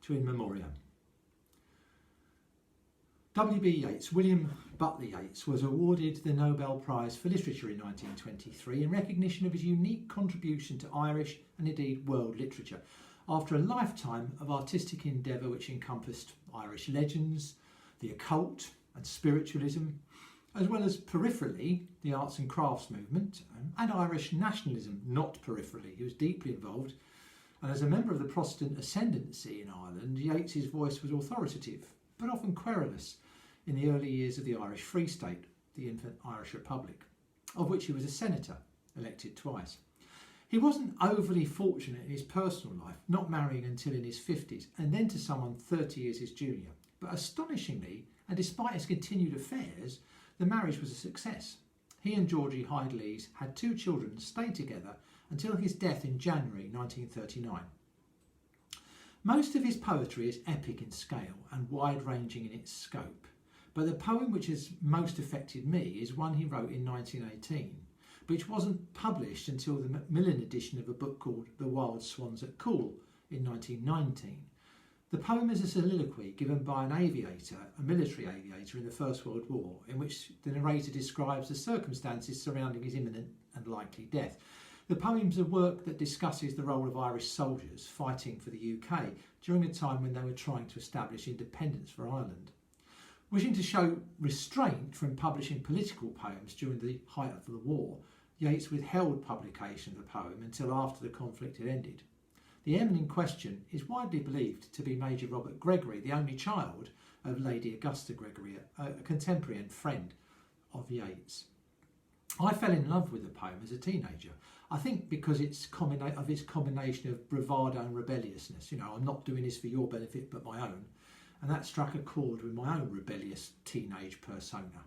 to In Memoriam. W.B. Yeats, William Butler Yeats, was awarded the Nobel Prize for Literature in 1923 in recognition of his unique contribution to Irish and indeed world literature, after a lifetime of artistic endeavour which encompassed Irish legends, the occult and spiritualism, as well as peripherally the arts and crafts movement and Irish nationalism, not peripherally. He was deeply involved, and as a member of the Protestant ascendancy in Ireland, Yeats's voice was authoritative, but often querulous in the early years of the Irish Free State, the infant Irish Republic, of which he was a senator, elected twice. He wasn't overly fortunate in his personal life, not marrying until in his 50s, and then to someone 30 years his junior. But astonishingly, and despite his continued affairs, the marriage was a success. He and Georgie Hyde-Lees had 2 children and stayed together until his death in January 1939. Most of his poetry is epic in scale and wide-ranging in its scope, but the poem which has most affected me is one he wrote in 1918, which wasn't published until the Macmillan edition of a book called The Wild Swans at Coole in 1919. The poem is a soliloquy given by an aviator, a military aviator in the First World War, in which the narrator describes the circumstances surrounding his imminent and likely death. The poem's a work that discusses the role of Irish soldiers fighting for the UK during a time when they were trying to establish independence for Ireland. Wishing to show restraint from publishing political poems during the height of the war, Yeats withheld publication of the poem until after the conflict had ended. The Airman in question is widely believed to be Major Robert Gregory, the only child of Lady Augusta Gregory, a contemporary and friend of Yeats. I fell in love with the poem as a teenager. I think because its combination of bravado and rebelliousness. I'm not doing this for your benefit but my own. And that struck a chord with my own rebellious teenage persona.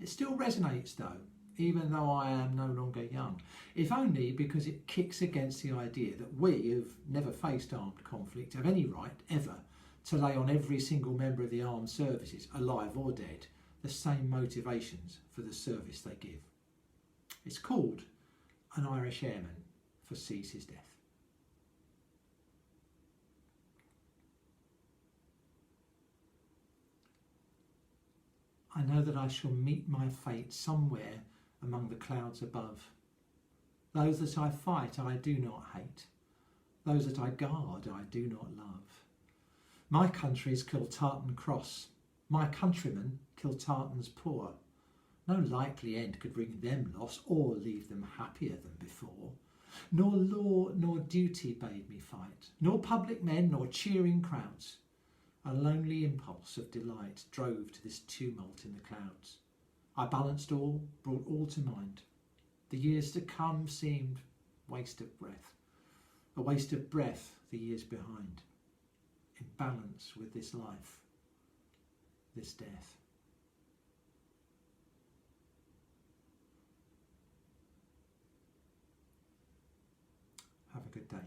It still resonates though, even though I am no longer young, if only because it kicks against the idea that we, who've never faced armed conflict, have any right, ever, to lay on every single member of the armed services, alive or dead, the same motivations for the service they give. It's called An Irish Airman Foresees His Death. I know that I shall meet my fate somewhere among the clouds above. Those that I fight I do not hate. Those that I guard I do not love. My country is Kiltartan Cross. My countrymen Kiltartan's poor. No likely end could bring them loss or leave them happier than before. Nor law nor duty bade me fight, nor public men nor cheering crowds. A lonely impulse of delight drove to this tumult in the clouds. I balanced all, brought all to mind. The years to come seemed waste of breath. A waste of breath the years behind. In balance with this life, this death. Have a good day.